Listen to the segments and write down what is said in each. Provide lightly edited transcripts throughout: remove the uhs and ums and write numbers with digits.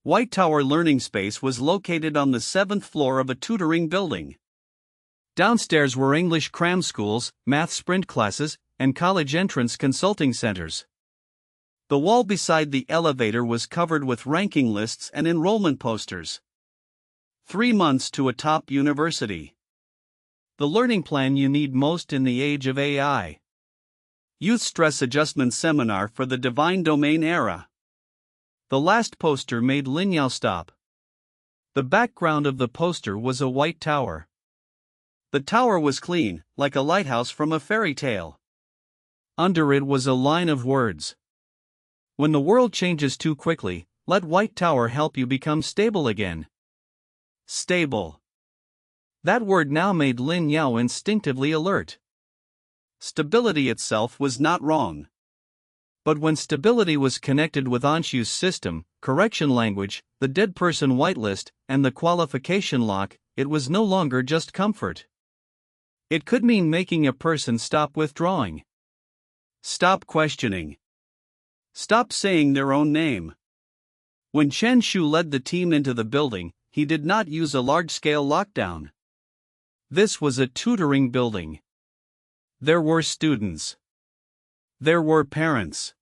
White Tower Learning Space was located on the 7th floor of a tutoring building. Downstairs were English cram schools, math sprint classes, and college entrance consulting centers. The wall beside the elevator was covered with ranking lists and enrollment posters. 3 months to a top university. The learning plan you need most in the age of AI. Youth Stress Adjustment Seminar for the Divine Domain Era. The last poster made Lin Yao stop. The background of the poster was a white tower. The tower was clean, like a lighthouse from a fairy tale. Under it was a line of words. When the world changes too quickly, let White Tower help you become stable again. Stable. That word now made Lin Yao instinctively alert. Stability itself was not wrong. But when stability was connected with Anshu's system, correction language, the dead person whitelist, and the qualification lock, it was no longer just comfort. It could mean making a person stop withdrawing. Stop questioning. Stop saying their own name. When Chen Shu led the team into the building, he did not use a large-scale lockdown. This was a tutoring building. There were students. There were parents.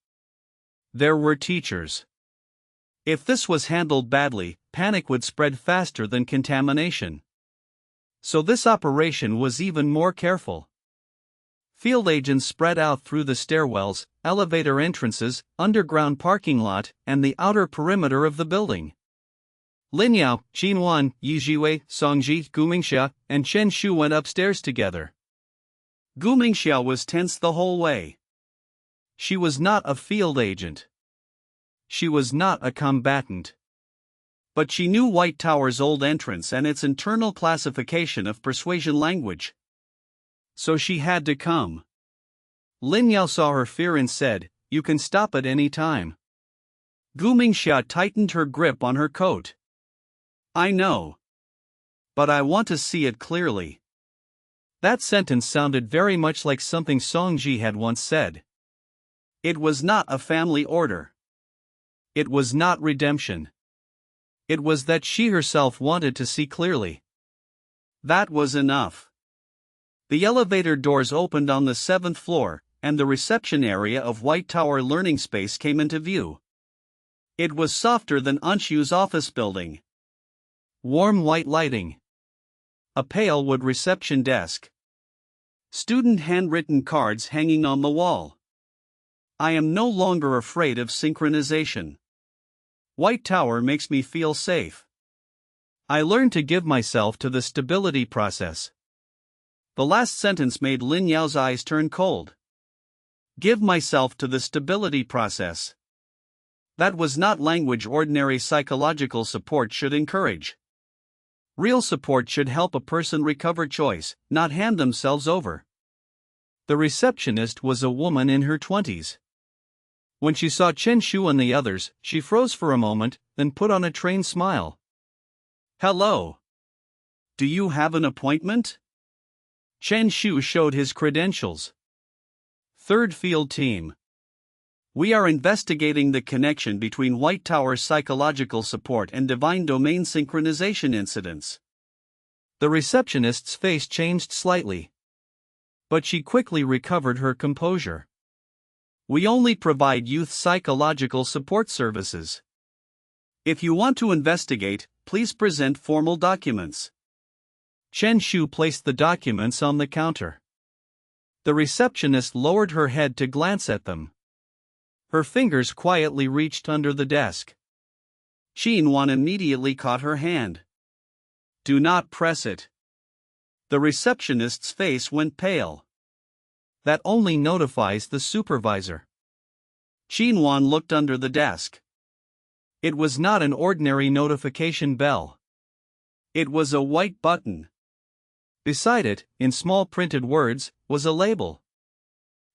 There were teachers. If this was handled badly, panic would spread faster than contamination. So this operation was even more careful. Field agents spread out through the stairwells, elevator entrances, underground parking lot, and the outer perimeter of the building. Lin Yao, Qinwan, Yi Jiwei, Songji, Gumingxia, and Chen Shu went upstairs together. Gumingxia was tense the whole way. She was not a field agent. She was not a combatant. But she knew White Tower's old entrance and its internal classification of persuasion language. So she had to come. Lin Yao saw her fear and said, "You can stop at any time." Gumingxia tightened her grip on her coat. "I know. But I want to see it clearly." That sentence sounded very much like something Songji had once said. It was not a family order. It was not redemption. It was that she herself wanted to see clearly. That was enough. The elevator doors opened on the 7th floor, and the reception area of White Tower Learning Space came into view. It was softer than Anshu's office building. Warm white lighting. A pale wood reception desk. Student handwritten cards hanging on the wall. I am no longer afraid of synchronization. White Tower makes me feel safe. I learned to give myself to the stability process. The last sentence made Lin Yao's eyes turn cold. Give myself to the stability process. That was not language ordinary psychological support should encourage. Real support should help a person recover choice, not hand themselves over. The receptionist was a woman in her 20s. When she saw Chen Shu and the others, she froze for a moment, then put on a trained smile. "Hello. Do you have an appointment?" Chen Shu showed his credentials. Third Field Team. We are investigating the connection between White Tower psychological support and divine domain synchronization incidents. The receptionist's face changed slightly. But she quickly recovered her composure. We only provide youth psychological support services. If you want to investigate, please present formal documents. Chen Shu placed the documents on the counter. The receptionist lowered her head to glance at them. Her fingers quietly reached under the desk. Qinwan immediately caught her hand. "Do not press it." The receptionist's face went pale. That only notifies the supervisor. Qinwan looked under the desk. It was not an ordinary notification bell. It was a white button. Beside it, in small printed words, was a label.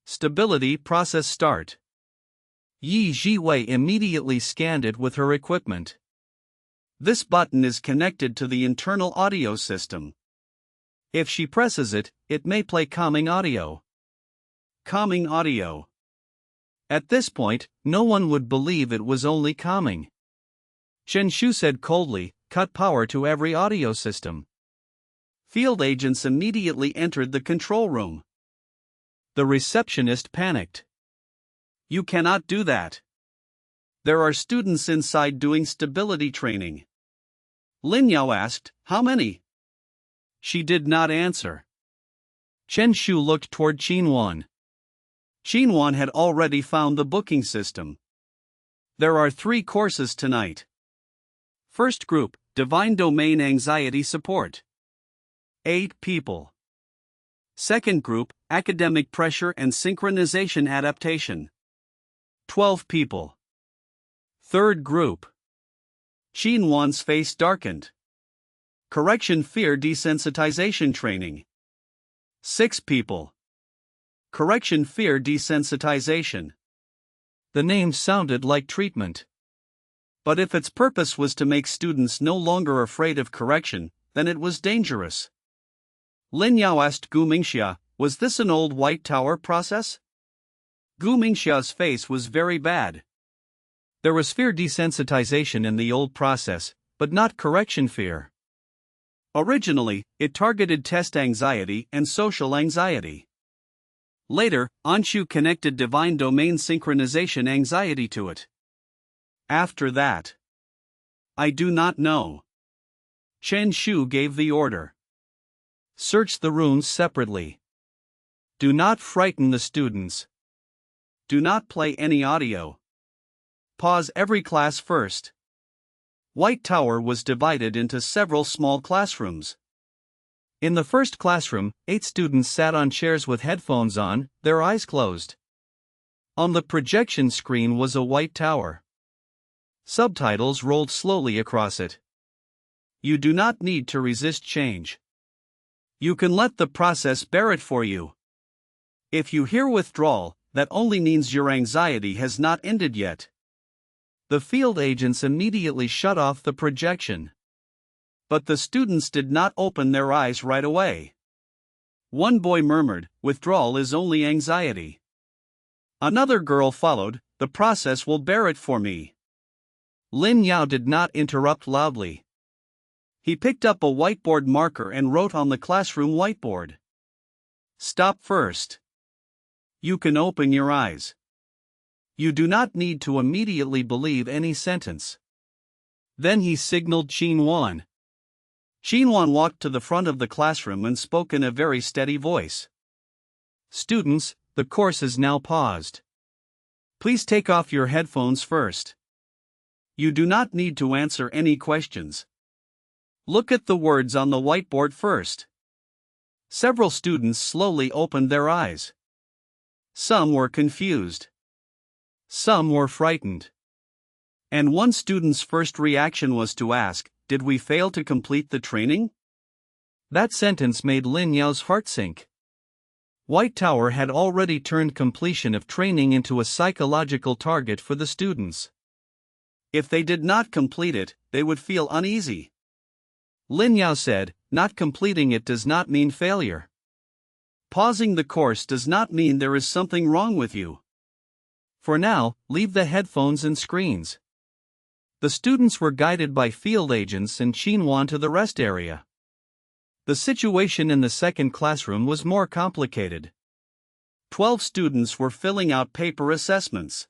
Stability process start. Yi Jiwei immediately scanned it with her equipment. This button is connected to the internal audio system. If she presses it, it may play calming audio. Calming audio. At this point, no one would believe it was only calming. Chen Shu said coldly, cut power to every audio system. Field agents immediately entered the control room. The receptionist panicked. You cannot do that. There are students inside doing stability training. Lin Yao asked, how many? She did not answer. Chen Shu looked toward Qinwan. Qinwan had already found the booking system. There are 3 courses tonight. First group, Divine Domain Anxiety Support. 8 people. Second group, Academic Pressure and Synchronization Adaptation. 12 people. Third group. Qinwan's face darkened. Correction Fear Desensitization Training. 6 people. Correction Fear Desensitization. The name sounded like treatment. But if its purpose was to make students no longer afraid of correction, then it was dangerous. Lin Yao asked Gu Mingxia, was this an old White Tower process? Gu Mingxia's face was very bad. There was fear desensitization in the old process, but not correction fear. Originally, it targeted test anxiety and social anxiety. Later, Anshu connected divine domain synchronization anxiety to it. After that, I do not know. Chen Shu gave the order. Search the rooms separately. Do not frighten the students. Do not play any audio. Pause every class first. White Tower was divided into several small classrooms. In the first classroom, 8 students sat on chairs with headphones on, their eyes closed. On the projection screen was a white tower. Subtitles rolled slowly across it. You do not need to resist change. You can let the process bear it for you. If you hear withdrawal, that only means your anxiety has not ended yet. The field agents immediately shut off the projection. But the students did not open their eyes right away. One boy murmured, withdrawal is only anxiety. Another girl followed, the process will bear it for me. Lin Yao did not interrupt loudly. He picked up a whiteboard marker and wrote on the classroom whiteboard. Stop first. You can open your eyes. You do not need to immediately believe any sentence. Then he signaled Qinwan. Qinwan walked to the front of the classroom and spoke in a very steady voice. Students, the course is now paused. Please take off your headphones first. You do not need to answer any questions. Look at the words on the whiteboard first. Several students slowly opened their eyes. Some were confused. Some were frightened. And one student's first reaction was to ask, did we fail to complete the training? That sentence made Lin Yao's heart sink. White Tower had already turned completion of training into a psychological target for the students. If they did not complete it, they would feel uneasy. Lin Yao said, not completing it does not mean failure. Pausing the course does not mean there is something wrong with you. For now, leave the headphones and screens. The students were guided by field agents and Qinwan to the rest area. The situation in the second classroom was more complicated. 12 students were filling out paper assessments.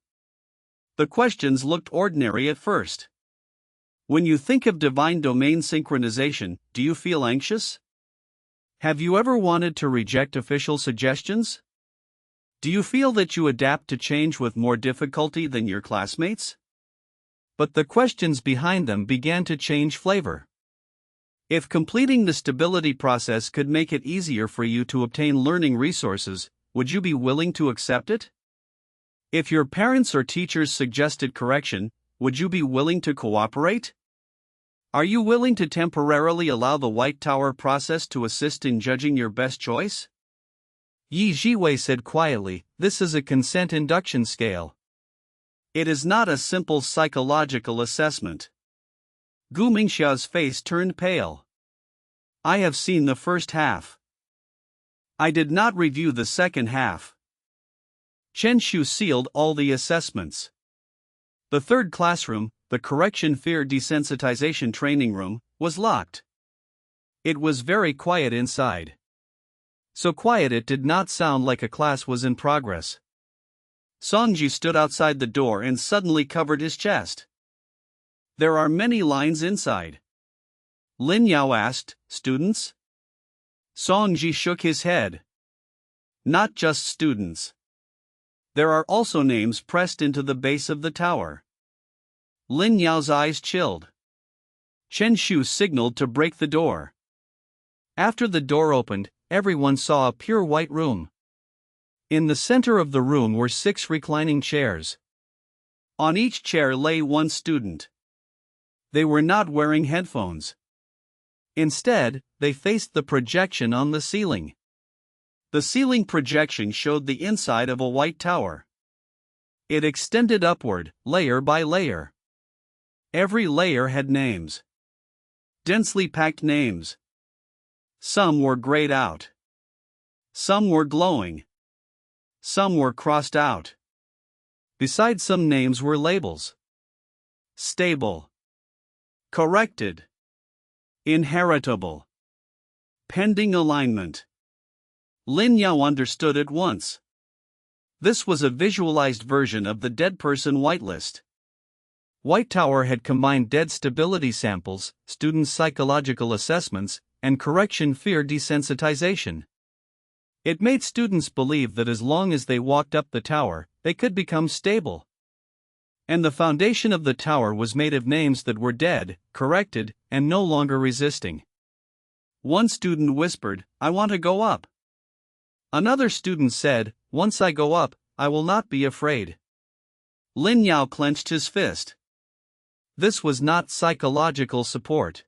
The questions looked ordinary at first. When you think of divine domain synchronization, do you feel anxious? Have you ever wanted to reject official suggestions? Do you feel that you adapt to change with more difficulty than your classmates? But the questions behind them began to change flavor. If completing the stability process could make it easier for you to obtain learning resources, would you be willing to accept it? If your parents or teachers suggested correction, would you be willing to cooperate? Are you willing to temporarily allow the White Tower process to assist in judging your best choice? Yi Jiwei said quietly, this is a consent induction scale. It is not a simple psychological assessment. Gu Mingxia's face turned pale. I have seen the first half. I did not review the second half. Chen Shu sealed all the assessments. The third classroom, the correction fear desensitization training room, was locked. It was very quiet inside. So quiet it did not sound like a class was in progress. Songji stood outside the door and suddenly covered his chest. There are many lines inside. Lin Yao asked, students? Songji shook his head. Not just students. There are also names pressed into the base of the tower. Lin Yao's eyes chilled. Chen Shu signaled to break the door. After the door opened, everyone saw a pure white room. In the center of the room were 6 reclining chairs. On each chair lay one student. They were not wearing headphones. Instead, they faced the projection on the ceiling. The ceiling projection showed the inside of a white tower. It extended upward, layer by layer. Every layer had names. Densely packed names. Some were grayed out. Some were glowing. Some were crossed out. Beside some names were labels. Stable. Corrected. Inheritable. Pending alignment. Lin Yao understood at once. This was a visualized version of the dead person whitelist. White Tower had combined dead stability samples, students' psychological assessments, and correction fear desensitization. It made students believe that as long as they walked up the tower, they could become stable. And the foundation of the tower was made of names that were dead, corrected, and no longer resisting. One student whispered, "I want to go up." Another student said, "Once I go up, I will not be afraid." Lin Yao clenched his fist. This was not psychological support.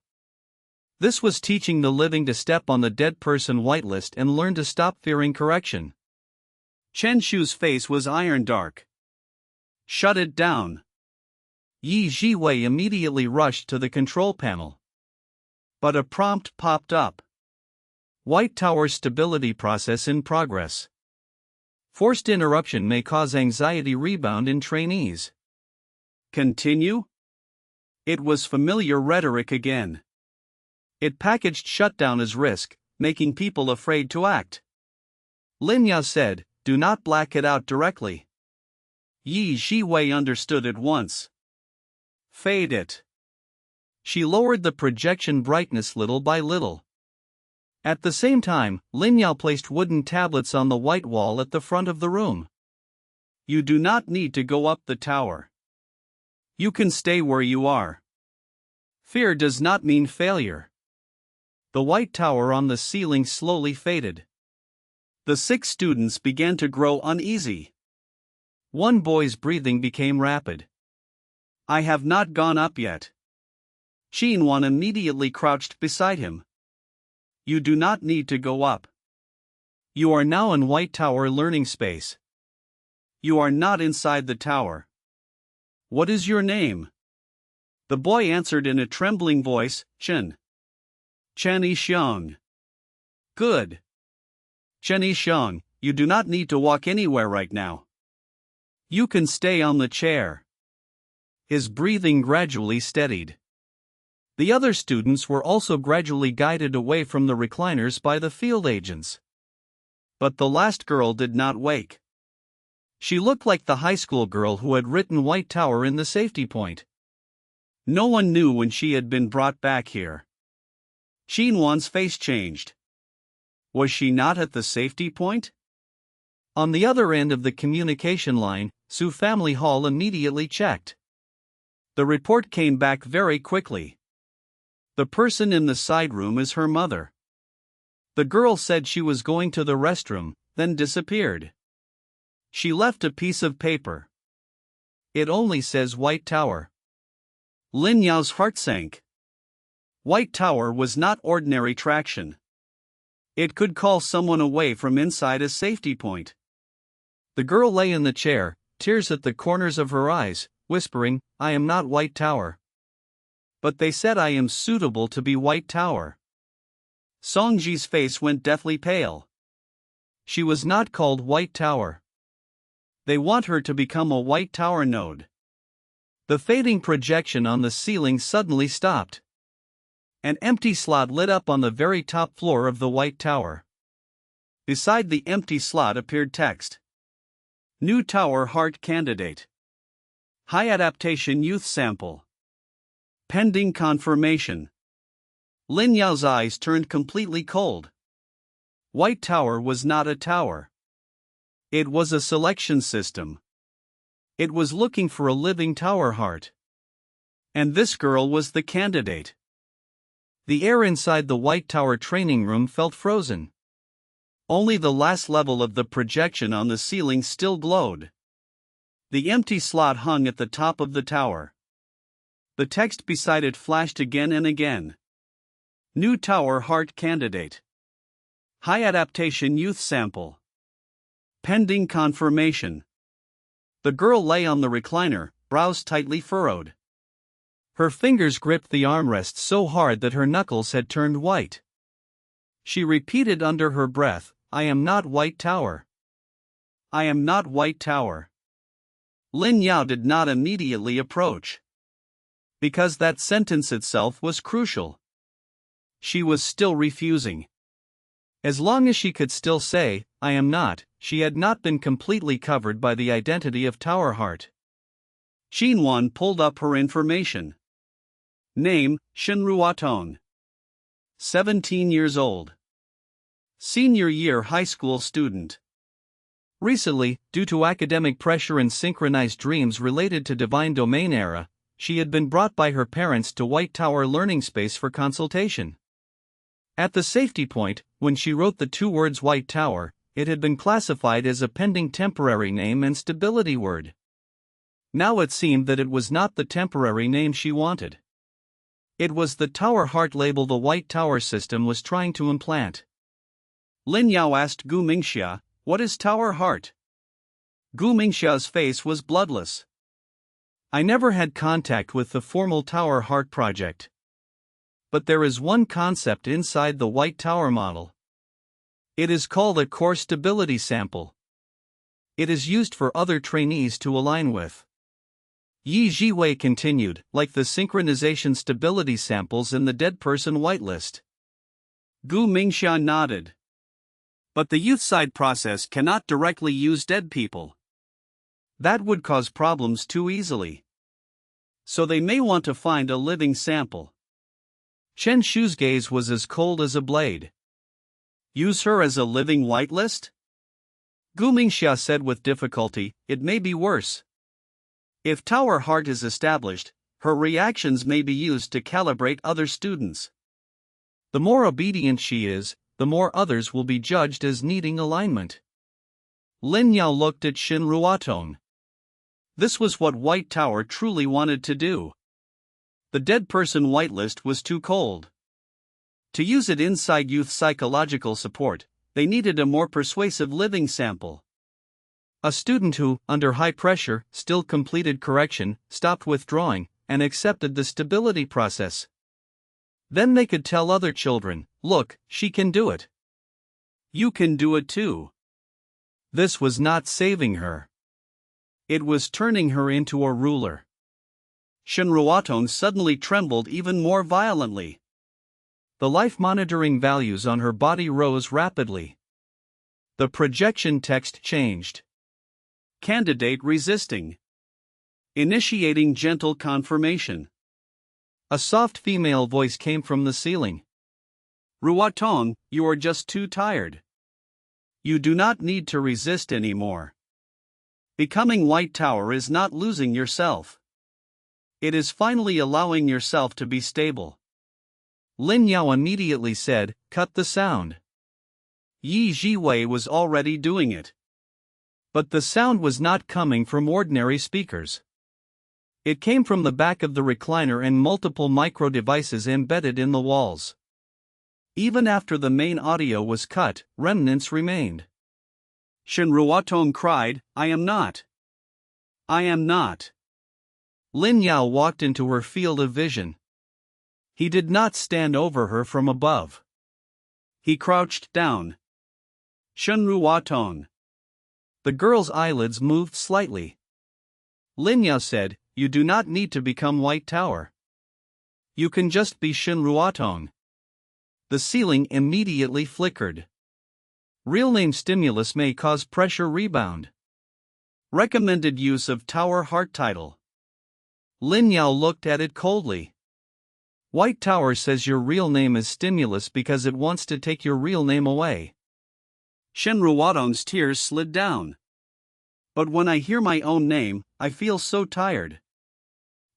This was teaching the living to step on the dead person whitelist and learn to stop fearing correction. Chen Shu's face was iron dark. Shut it down. Yi Jiwei immediately rushed to the control panel. But a prompt popped up. White Tower stability process in progress. Forced interruption may cause anxiety rebound in trainees. Continue? It was familiar rhetoric again. It packaged shutdown as risk, making people afraid to act. Lin Yao said, "Do not black it out directly." Yi Jiwei understood at once. Fade it. She lowered the projection brightness little by little. At the same time, Lin Yao placed wooden tablets on the white wall at the front of the room. You do not need to go up the tower. You can stay where you are. Fear does not mean failure. The white tower on the ceiling slowly faded. The 6 students began to grow uneasy. One boy's breathing became rapid. I have not gone up yet. Xinwan immediately crouched beside him. You do not need to go up. You are now in White Tower learning space. You are not inside the tower. What is your name? The boy answered in a trembling voice, Chen. Chen Yixiong. Good. Chen Yixiong, you do not need to walk anywhere right now. You can stay on the chair. His breathing gradually steadied. The other students were also gradually guided away from the recliners by the field agents. But the last girl did not wake. She looked like the high school girl who had written White Tower in the safety point. No one knew when she had been brought back here. Xinwan's face changed. Was she not at the safety point? On the other end of the communication line, Su Family Hall immediately checked. The report came back very quickly. The person in the side room is her mother. The girl said she was going to the restroom, then disappeared. She left a piece of paper. It only says White Tower. Lin Yao's heart sank. White Tower was not ordinary traction. It could call someone away from inside a safety point. The girl lay in the chair, tears at the corners of her eyes, whispering, I am not White Tower. But they said I am suitable to be White Tower. Songji's face went deathly pale. She was not called White Tower. They want her to become a White Tower node. The fading projection on the ceiling suddenly stopped. An empty slot lit up on the very top floor of the White Tower. Beside the empty slot appeared text. New Tower Heart Candidate. High Adaptation Youth Sample. Pending confirmation. Lin Yao's eyes turned completely cold. White Tower was not a tower. It was a selection system. It was looking for a living tower heart. And this girl was the candidate. The air inside the White Tower training room felt frozen. Only the last level of the projection on the ceiling still glowed. The empty slot hung at the top of the tower. The text beside it flashed again and again. New Tower Heart Candidate. High Adaptation Youth Sample. Pending confirmation. The girl lay on the recliner, brows tightly furrowed. Her fingers gripped the armrest so hard that her knuckles had turned white. She repeated under her breath, "I am not White Tower. I am not White Tower." Lin Yao did not immediately approach. Because that sentence itself was crucial. She was still refusing. As long as she could still say, "I am not," she had not been completely covered by the identity of Tower Heart. Xinwan pulled up her information. Name, Shenruatong. 17 years old. Senior year high school student. Recently, due to academic pressure and synchronized dreams related to Divine Domain era, she had been brought by her parents to White Tower Learning Space for consultation. At the safety point, when she wrote the two words White Tower, it had been classified as a pending temporary name and stability word. Now it seemed that it was not the temporary name she wanted. It was the Tower Heart label the White Tower system was trying to implant. Lin Yao asked Gu Mingxia, "What is Tower Heart?" Gu Mingxia's face was bloodless. "I never had contact with the formal Tower Heart project. But there is one concept inside the White Tower model. It is called a core stability sample. It is used for other trainees to align with." Yi Jiwei continued, "Like the synchronization stability samples in the dead person whitelist." Gu Mingxia nodded. "But the youth side process cannot directly use dead people. That would cause problems too easily. So they may want to find a living sample." Chen Shu's gaze was as cold as a blade. "Use her as a living whitelist?" Gu Mingxia said with difficulty, "It may be worse. If Tower Heart is established, her reactions may be used to calibrate other students. The more obedient she is, the more others will be judged as needing alignment." Lin Yao looked at Shenruatong. This was what White Tower truly wanted to do. The dead person whitelist was too cold. To use it inside youth psychological support, they needed a more persuasive living sample. A student who, under high pressure, still completed correction, stopped withdrawing, and accepted the stability process. Then they could tell other children, "Look, she can do it. You can do it too." This was not saving her. It was turning her into a ruler. Shenruatong suddenly trembled even more violently. The life monitoring values on her body rose rapidly. The projection text changed. Candidate resisting. Initiating gentle confirmation. A soft female voice came from the ceiling. "Ruatong, you are just too tired. You do not need to resist anymore. Becoming White Tower is not losing yourself. It is finally allowing yourself to be stable." Lin Yao immediately said, "Cut the sound." Yi Jiwei was already doing it. But the sound was not coming from ordinary speakers. It came from the back of the recliner and multiple micro devices embedded in the walls. Even after the main audio was cut, remnants remained. Shenruatong cried, "I am not. I am not." Lin Yao walked into her field of vision. He did not stand over her from above. He crouched down. "Shenruatong." The girl's eyelids moved slightly. Lin Yao said, you do not need to become White Tower. You can just be Shin Ruotong. The ceiling immediately flickered. Real name stimulus may cause pressure rebound. Recommended use of Tower Heart title. Lin Yao looked at it coldly. White Tower says your real name is stimulus because it wants to take your real name away. Shin Ruotong's tears slid down. But when I hear my own name, I feel so tired.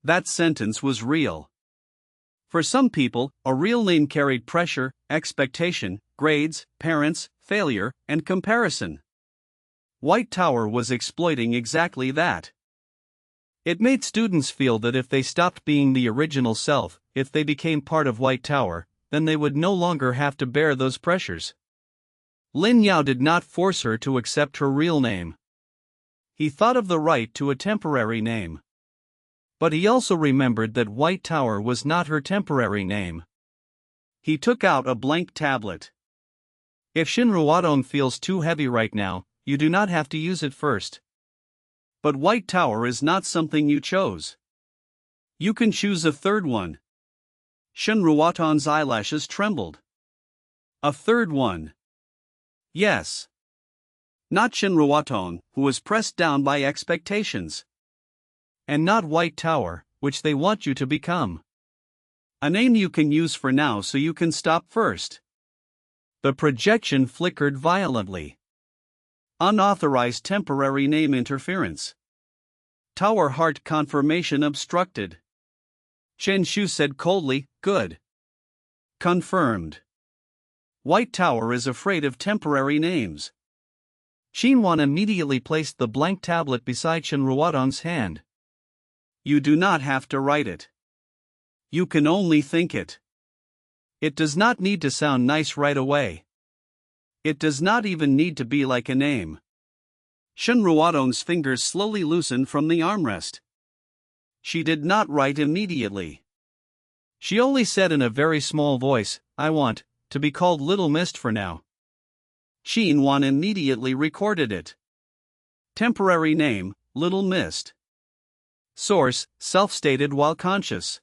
That sentence was real. For some people, a real name carried pressure, expectation, grades, parents, failure, and comparison. White Tower was exploiting exactly that. It made students feel that if they stopped being the original self, if they became part of White Tower, then they would no longer have to bear those pressures. Lin Yao did not force her to accept her real name. He thought of the right to a temporary name. But he also remembered that White Tower was not her temporary name. He took out a blank tablet. If Shin Ruotong feels too heavy right now, you do not have to use it first. But White Tower is not something you chose. You can choose a third one. Shin Ruotong's eyelashes trembled. A third one. Yes. Not Shin Ruotong, who was pressed down by expectations. And not White Tower, which they want you to become. A name you can use for now so you can stop first. The projection flickered violently. Unauthorized temporary name interference. Tower Heart confirmation obstructed. Chen Shu said coldly, "Good. Confirmed." White Tower is afraid of temporary names. Xinwan immediately placed the blank tablet beside Shin Ruotong's hand. You do not have to write it. You can only think it. It does not need to sound nice right away. It does not even need to be like a name. Shin Ruotong's fingers slowly loosened from the armrest. She did not write immediately. She only said in a very small voice, "I want to be called Little Mist for now." Xinwan immediately recorded it. Temporary name, Little Mist. Source, self-stated while conscious.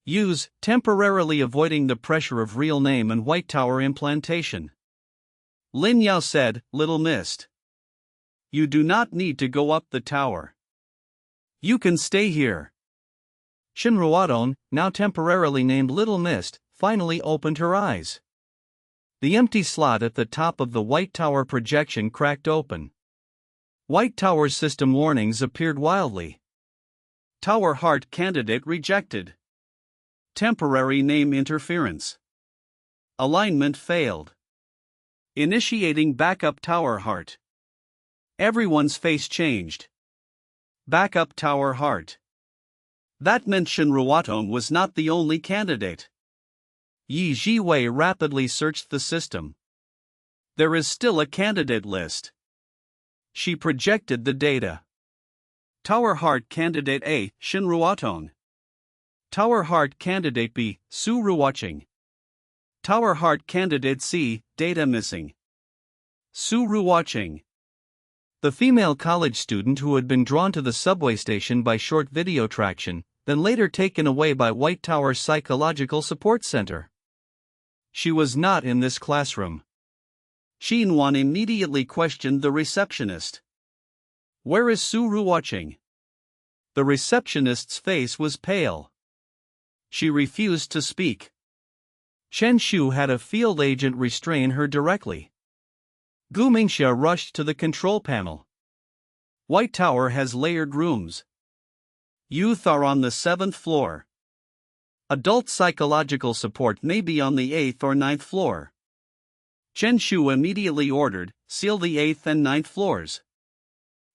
Use, temporarily avoiding the pressure of real name and White Tower implantation. Lin Yao said, "Little Mist. You do not need to go up the tower. You can stay here." Shin Ruotong, now temporarily named Little Mist, finally opened her eyes. The empty slot at the top of the White Tower projection cracked open. White Tower's system warnings appeared wildly. Tower Heart candidate rejected. Temporary name interference. Alignment failed. Initiating backup Tower Heart. Everyone's face changed. Backup Tower Heart. That meant Shin Ruotong was not the only candidate. Yi Jiwei rapidly searched the system. There is still a candidate list. She projected the data. Tower Heart Candidate A, Shin Ruotong. Tower Heart Candidate B, Su Ruoching. Tower Heart Candidate C, data missing. Su Ruoching. The female college student who had been drawn to the subway station by short video traction, then later taken away by White Tower's Psychological Support Center. She was not in this classroom. Xinwan immediately questioned the receptionist. "Where is Su Ruoching?" The receptionist's face was pale. She refused to speak. Chen Shu had a field agent restrain her directly. Gu Mingxia rushed to the control panel. White Tower has layered rooms. Youth are on the 7th floor. Adult psychological support may be on the 8th or 9th floor. Chen Shu immediately ordered, "Seal the 8th and 9th floors."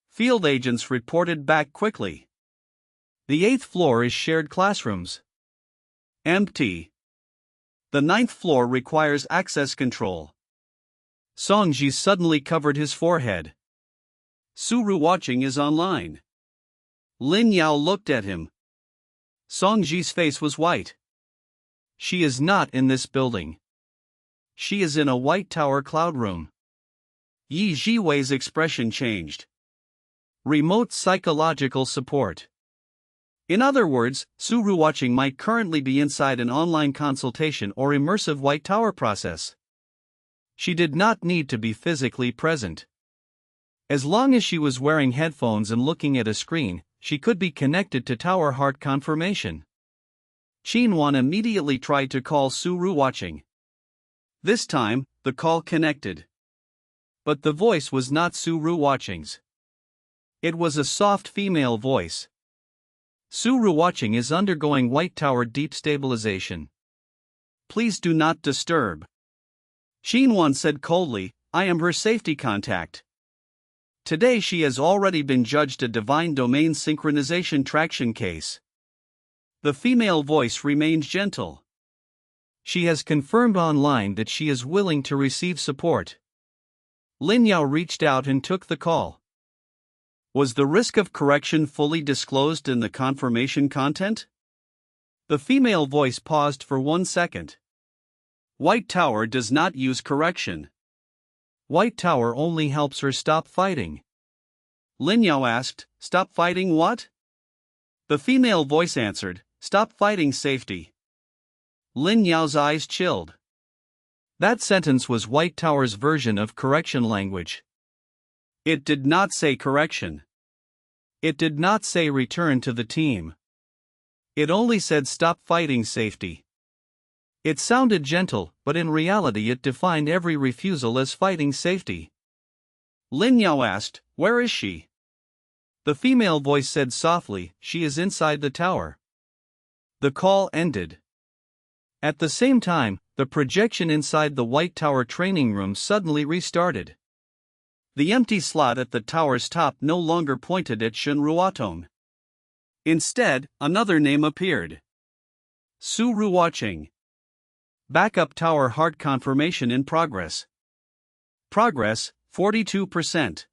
Field agents reported back quickly. The 8th floor is shared classrooms. Empty. The 9th floor requires access control. Songji suddenly covered his forehead. Su Ruoching is online. Lin Yao looked at him. Songji's face was white. She is not in this building. She is in a White Tower cloud room. Yi Jiwei's expression changed. Remote psychological support. In other words, Suru watching might currently be inside an online consultation or immersive White Tower process. She did not need to be physically present. As long as she was wearing headphones and looking at a screen, she could be connected to Tower Heart confirmation. Qinwan immediately tried to call Suru watching. This time, the call connected. But the voice was not Suru watching's. It was a soft female voice. Suru watching is undergoing White Tower deep stabilization. Please do not disturb. Qinwan said coldly, I am her safety contact. Today she has already been judged a divine domain synchronization traction case. The female voice remained gentle. She has confirmed online that she is willing to receive support. Lin Yao reached out and took the call. Was the risk of correction fully disclosed in the confirmation content? The female voice paused for 1 second. White Tower does not use correction. White Tower only helps her stop fighting. Lin Yao asked, Stop fighting what? The female voice answered, Stop fighting safety. Lin Yao's eyes chilled. That sentence was White Tower's version of correction language. It did not say correction. It did not say return to the team. It only said stop fighting safety. It sounded gentle, but in reality it defined every refusal as fighting safety. Lin Yao asked, Where is she? The female voice said softly, She is inside the tower. The call ended. At the same time, the projection inside the White Tower training room suddenly restarted. The empty slot at the tower's top no longer pointed at Shen Ruotong. Instead, another name appeared. Suru watching. Backup Tower Heart confirmation in progress. Progress, 42%.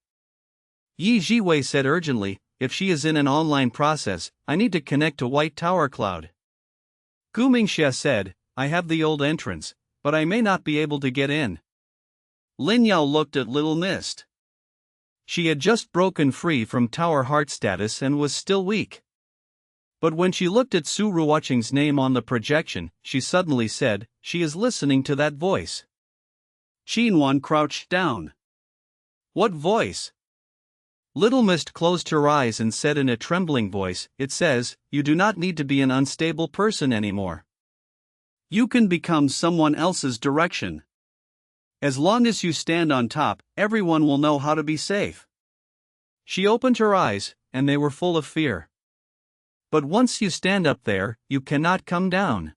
Yi Jiwei said urgently, If she is in an online process, I need to connect to White Tower Cloud. Gu Mingxia said, I have the old entrance, but I may not be able to get in. Lin Yao looked at Little Mist. She had just broken free from Tower Heart status and was still weak. But when she looked at Suru watching's name on the projection, she suddenly said, She is listening to that voice. Qinwan crouched down. What voice? Little Mist closed her eyes and said in a trembling voice, It says, you do not need to be an unstable person anymore. You can become someone else's direction. As long as you stand on top, everyone will know how to be safe. She opened her eyes, and they were full of fear. But once you stand up there, you cannot come down.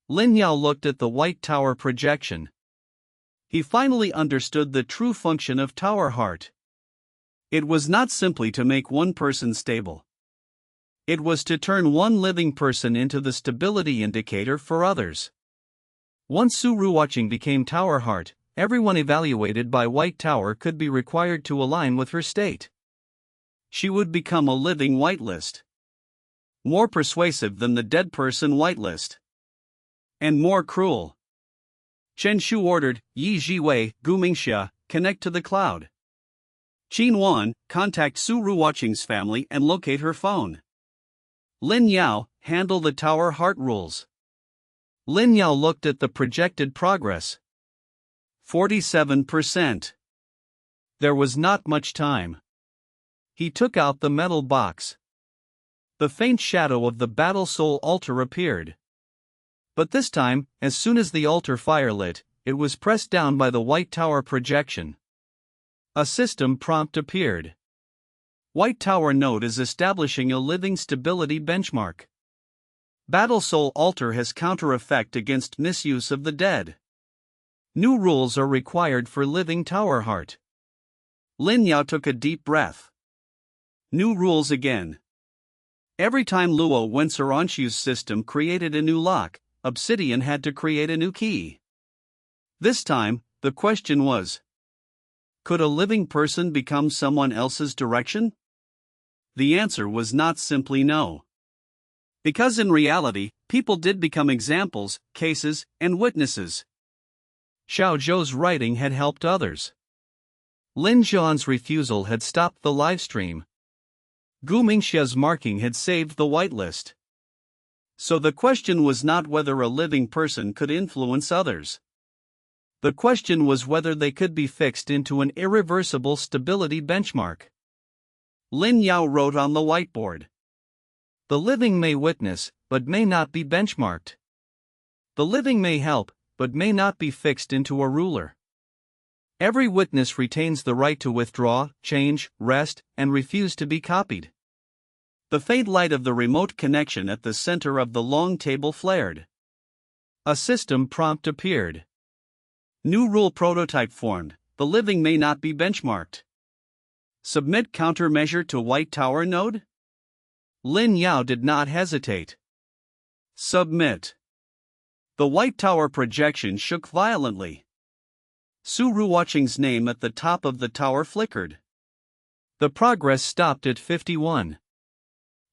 Lin Yao looked at the White Tower projection. He finally understood the true function of Tower Heart. It was not simply to make one person stable. It was to turn one living person into the stability indicator for others. Once Suru watching became Tower Heart, everyone evaluated by White Tower could be required to align with her state. She would become a living whitelist. More persuasive than the dead person whitelist. And more cruel. Chen Shu ordered, Yi Jiwei, Gu Mingxia, connect to the cloud. Qinwan, contact Suru watching's family and locate her phone. Lin Yao, handle the Tower Heart rules. Lin Yao looked at the projected progress. 47%. There was not much time. He took out the metal box. The faint shadow of the Battle Soul altar appeared. But this time, as soon as the altar fire lit, it was pressed down by the White Tower projection. A system prompt appeared. White Tower node is establishing a living stability benchmark. Battle Soul altar has counter effect against misuse of the dead. New rules are required for living Tower Heart. Lin Yao took a deep breath. New rules again. Every time Luo Wence or Anshu's system created a new lock, Obsidian had to create a new key. This time, the question was, could a living person become someone else's direction? The answer was not simply no. Because in reality, people did become examples, cases, and witnesses. Xiao Zhou's writing had helped others. Lin Zhuan's refusal had stopped the livestream. Gu Mingxia's marking had saved the whitelist. So the question was not whether a living person could influence others. The question was whether they could be fixed into an irreversible stability benchmark. Lin Yao wrote on the whiteboard. The living may witness, but may not be benchmarked. The living may help, but may not be fixed into a ruler. Every witness retains the right to withdraw, change, rest, and refuse to be copied. The faint light of the remote connection at the center of the long table flared. A system prompt appeared. New rule prototype formed. The living may not be benchmarked. Submit countermeasure to White Tower node? Lin Yao did not hesitate. Submit. The White Tower projection shook violently. Su Ruoqing's name at the top of the tower flickered. The progress stopped at 51.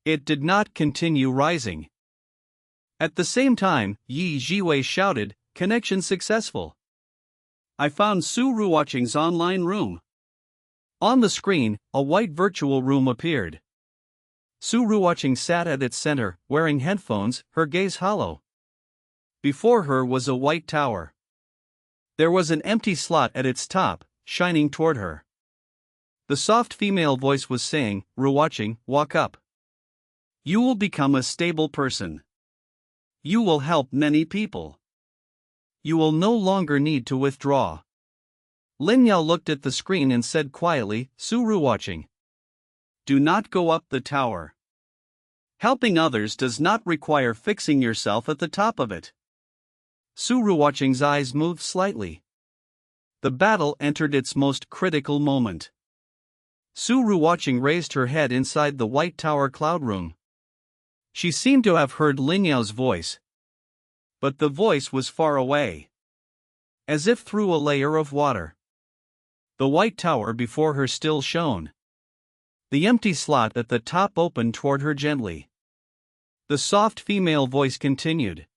It did not continue rising. At the same time, Yi Jiwei shouted, "Connection successful. I found Su Ruoqing's online room." On the screen, a white virtual room appeared. Su Ruoqing sat at its center, wearing headphones, her gaze hollow. Before her was a white tower. There was an empty slot at its top, shining toward her. The soft female voice was saying, "Ruoqing, walk up. You will become a stable person. You will help many people. You will no longer need to withdraw." Lin Yao looked at the screen and said quietly, "Su Ruoqing, do not go up the tower. Helping others does not require fixing yourself at the top of it." Su Ruoqing's eyes moved slightly. The battle entered its most critical moment. Su Ruoqing raised her head inside the White Tower cloud room. She seemed to have heard Lin Yao's voice. But the voice was far away. As if through a layer of water. The White Tower before her still shone. The empty slot at the top opened toward her gently. The soft female voice continued.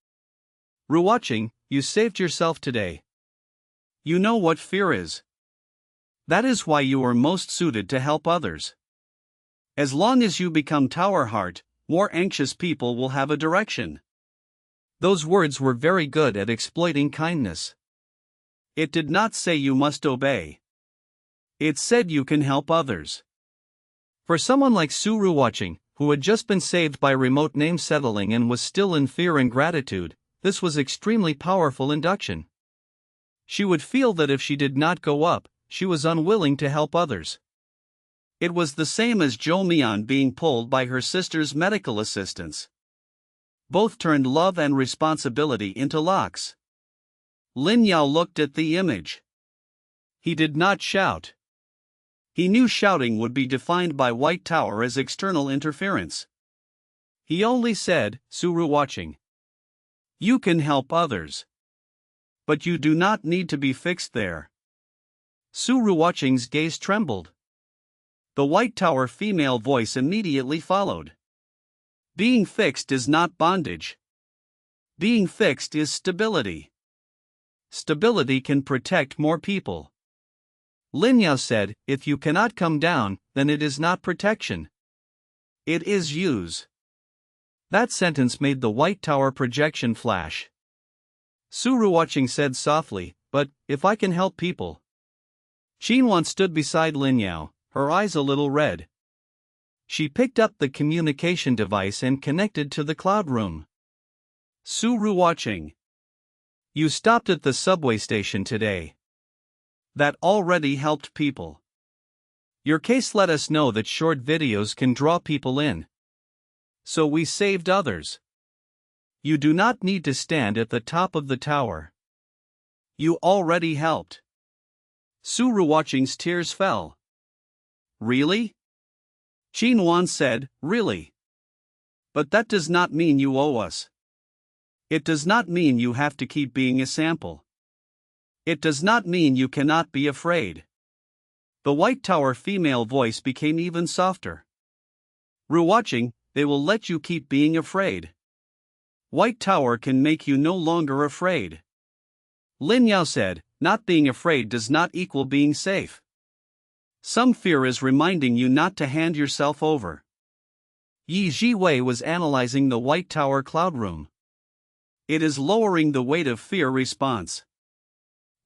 "Ruoqing, you saved yourself today. You know what fear is. That is why you are most suited to help others. As long as you become Tower Heart, more anxious people will have a direction." Those words were very good at exploiting kindness. It did not say you must obey. It said you can help others. For someone like Su Ruoqing, who had just been saved by remote name settling and was still in fear and gratitude, this was extremely powerful induction. She would feel that if she did not go up, she was unwilling to help others. It was the same as Zhou Mian being pulled by her sister's medical assistants. Both turned love and responsibility into locks. Lin Yao looked at the image. He did not shout. He knew shouting would be defined by White Tower as external interference. He only said, "Su Ruoqing, you can help others. But you do not need to be fixed there." Su Ruoqing's gaze trembled. The White Tower female voice immediately followed. "Being fixed is not bondage. Being fixed is stability. Stability can protect more people." Lin Yao said, "If you cannot come down, then it is not protection. It is use." That sentence made the White Tower projection flash. Su Ruoqing said softly, "But, if I can help people." Qinwan stood beside Lin Yao, her eyes a little red. She picked up the communication device and connected to the cloud room. "Su Ruoqing, you stopped at the subway station today. That already helped people. Your case let us know that short videos can draw people in. So we saved others. You do not need to stand at the top of the tower. You already helped." Su Ruoqing's tears fell. "Really?" Qinwan said, "Really. But that does not mean you owe us. It does not mean you have to keep being a sample. It does not mean you cannot be afraid." The White Tower female voice became even softer. "Ruoqing, they will let you keep being afraid. White Tower can make you no longer afraid." Lin Yao said, "Not being afraid does not equal being safe. Some fear is reminding you not to hand yourself over. Yi Jiwei was analyzing the White Tower cloud room. It is lowering the weight of fear response.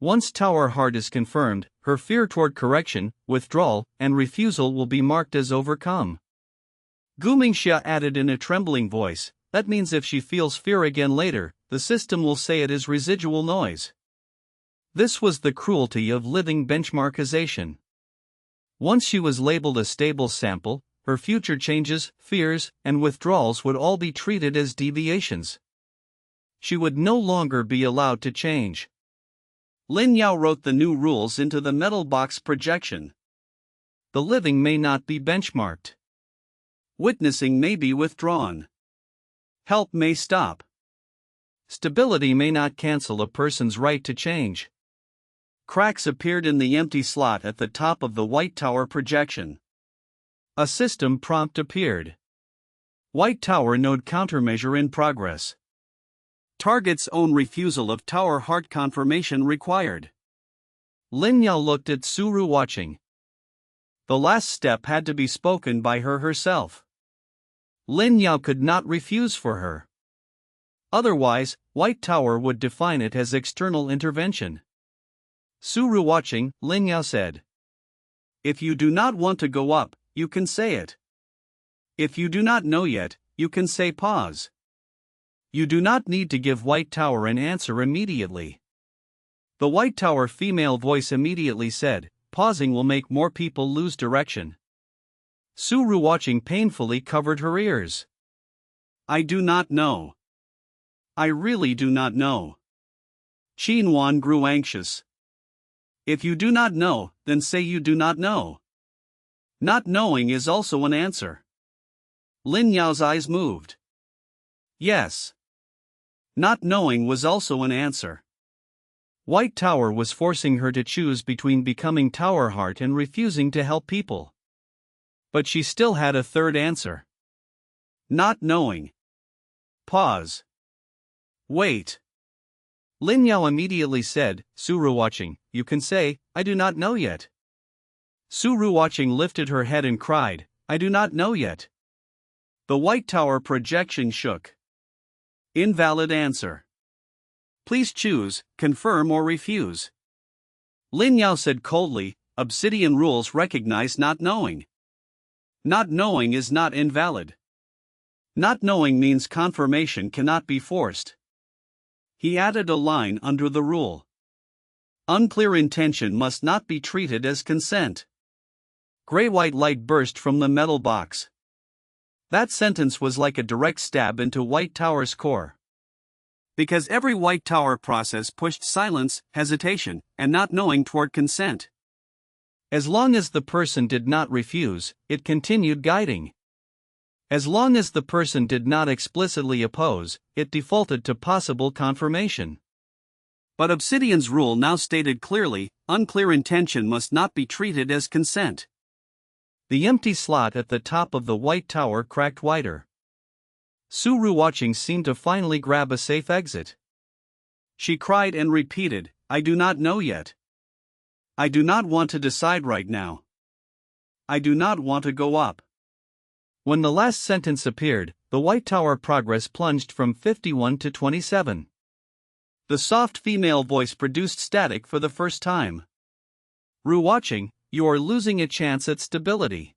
Once Tower Heart is confirmed, her fear toward correction, withdrawal, and refusal will be marked as overcome. Gu Mingxia added in a trembling voice, that means if she feels fear again later, the system will say it is residual noise. This was the cruelty of living benchmarkization. Once she was labeled a stable sample, her future changes, fears, and withdrawals would all be treated as deviations. She would no longer be allowed to change. Lin Yao wrote the new rules into the metal box projection. The living may not be benchmarked. Witnessing may be withdrawn. Help may stop. Stability may not cancel a person's right to change. Cracks appeared in the empty slot at the top of the White Tower projection. A system prompt appeared. White Tower node countermeasure in progress. Target's own refusal of Tower Heart confirmation required. Lin Yao looked at Suru watching. The last step had to be spoken by her herself. Lin Yao could not refuse for her. Otherwise, White Tower would define it as external intervention. Suru watching, Lin Yao said. If you do not want to go up, you can say it. If you do not know yet, you can say pause. You do not need to give White Tower an answer immediately. The White Tower female voice immediately said, pausing will make more people lose direction. Suru watching painfully covered her ears. I do not know. I really do not know. Qinwan grew anxious. If you do not know, then say you do not know. Not knowing is also an answer. Lin Yao's eyes moved. Yes. Not knowing was also an answer. White Tower was forcing her to choose between becoming Tower Heart and refusing to help people. But she still had a third answer. Not knowing. Pause. Wait. Lin Yao immediately said, Suru watching, you can say, I do not know yet. Suru watching lifted her head and cried, I do not know yet. The White Tower projection shook. Invalid answer. Please choose, confirm or refuse. Lin Yao said coldly, Obsidian rules recognize not knowing. Not knowing is not invalid. Not knowing means confirmation cannot be forced. He added a line under the rule. Unclear intention must not be treated as consent. Gray-white light burst from the metal box. That sentence was like a direct stab into White Tower's core. Because every White Tower process pushed silence, hesitation, and not knowing toward consent. As long as the person did not refuse, it continued guiding. As long as the person did not explicitly oppose, it defaulted to possible confirmation. But Obsidian's rule now stated clearly, unclear intention must not be treated as consent. The empty slot at the top of the White Tower cracked wider. Suru watching seemed to finally grab a safe exit. She cried and repeated, I do not know yet. I do not want to decide right now. I do not want to go up. When the last sentence appeared, the White Tower progress plunged from 51 to 27. The soft female voice produced static for the first time. Ru watching, you are losing a chance at stability.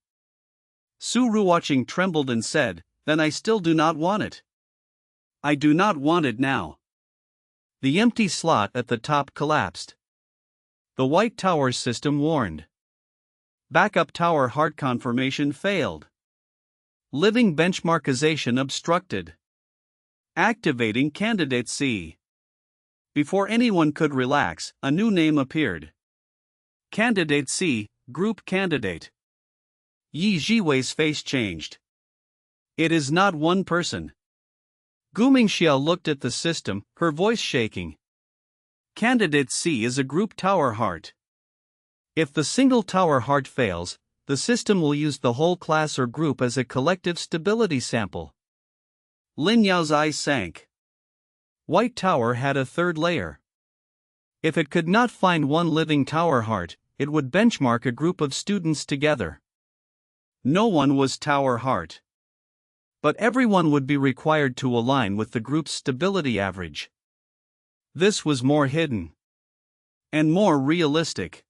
Suru watching trembled and said, then I still do not want it. I do not want it now. The empty slot at the top collapsed. The White Tower system warned. Backup Tower Heart confirmation failed. Living benchmarkization obstructed. Activating Candidate C. Before anyone could relax, a new name appeared. Candidate C, Group Candidate. Yi Jiwei's face changed. It is not one person. Gu Mingxia looked at the system, her voice shaking. Candidate C is a group Tower Heart. If the single Tower Heart fails, the system will use the whole class or group as a collective stability sample. Lin Yao's eyes sank. White Tower had a third layer. If it could not find one living Tower Heart, it would benchmark a group of students together. No one was Tower Heart. But everyone would be required to align with the group's stability average. This was more hidden and more realistic.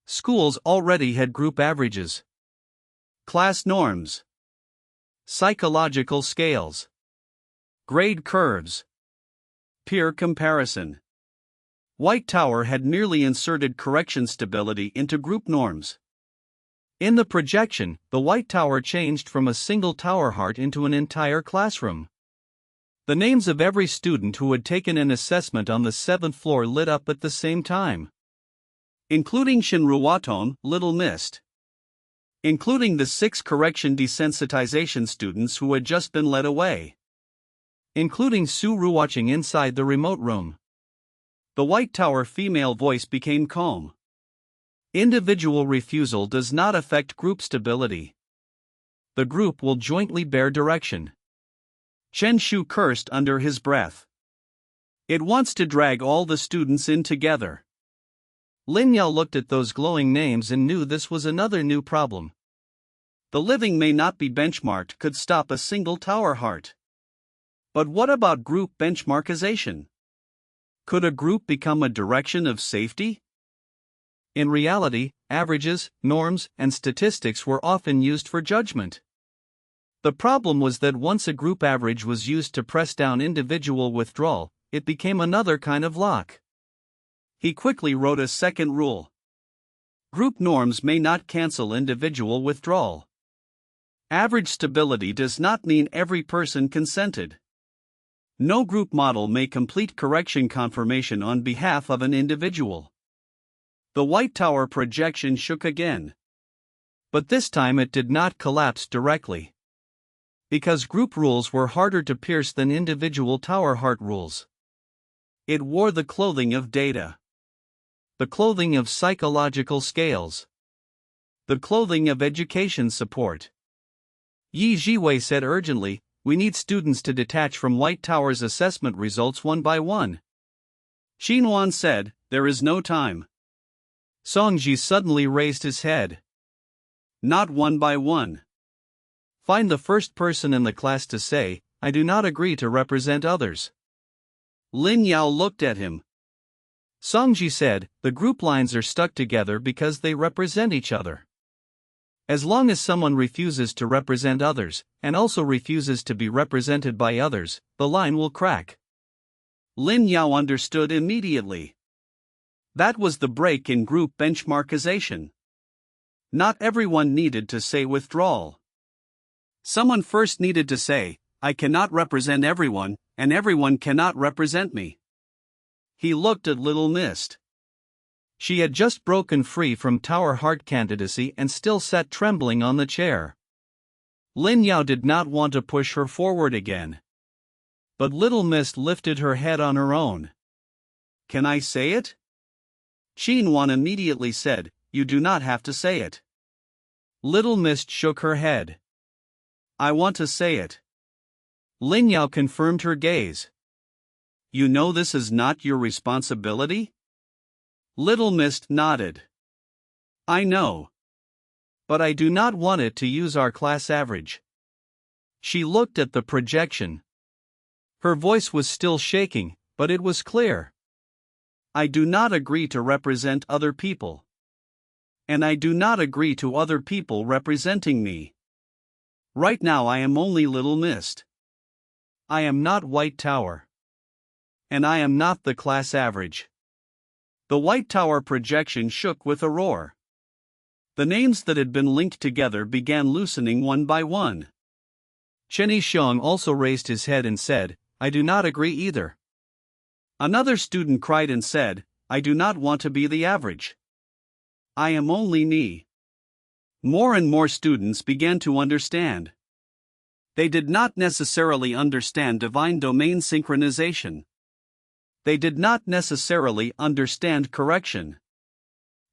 Schools already had group averages, class norms, psychological scales, grade curves, peer comparison. White Tower had merely inserted correction stability into group norms. In the projection, the White Tower changed from a single tower heart into an entire classroom. The names of every student who had taken an assessment on the 7th floor lit up at the same time. Including Shinruwaton, Little Mist. Including the 6 correction desensitization students who had just been led away. Including Su Ru watching inside the remote room. The White Tower female voice became calm. Individual refusal does not affect group stability. The group will jointly bear direction. Chen Shu cursed under his breath. It wants to drag all the students in together. Lin Yao looked at those glowing names and knew this was another new problem. The living may not be benchmarked could stop a single tower heart. But what about group benchmarkization? Could a group become a direction of safety? In reality, averages, norms, and statistics were often used for judgment. The problem was that once a group average was used to press down individual withdrawal, it became another kind of lock. He quickly wrote a second rule. Group norms may not cancel individual withdrawal. Average stability does not mean every person consented. No group model may complete correction confirmation on behalf of an individual. The White Tower projection shook again. But this time it did not collapse directly. Because group rules were harder to pierce than individual tower heart rules. It wore the clothing of data. The clothing of psychological scales. The clothing of education support. Yi Jiwei said urgently, "We need students to detach from White Tower's assessment results one by one." Xinhuan said, "There is no time." Songji suddenly raised his head. "Not one by one. Find the first person in the class to say, 'I do not agree to represent others.'" Lin Yao looked at him. Songji said, "The group lines are stuck together because they represent each other. As long as someone refuses to represent others, and also refuses to be represented by others, the line will crack." Lin Yao understood immediately. That was the break in group benchmarkization. Not everyone needed to say withdrawal. Someone first needed to say, "I cannot represent everyone, and everyone cannot represent me." He looked at Little Mist. She had just broken free from Tower Heart candidacy and still sat trembling on the chair. Lin Yao did not want to push her forward again. But Little Mist lifted her head on her own. "Can I say it?" Xinhuan immediately said, "You do not have to say it." Little Mist shook her head. "I want to say it." Lin Yao confirmed her gaze. "You know this is not your responsibility?" Little Mist nodded. "I know. But I do not want it to use our class average." She looked at the projection. Her voice was still shaking, but it was clear. "I do not agree to represent other people. And I do not agree to other people representing me. Right now I am only Little Mist. I am not White Tower. And I am not the class average." The White Tower projection shook with a roar. The names that had been linked together began loosening one by one. Chen Yisheng also raised his head and said, "I do not agree either." Another student cried and said, "I do not want to be the average. I am only Ni." More and more students began to understand. They did not necessarily understand divine domain synchronization. They did not necessarily understand correction.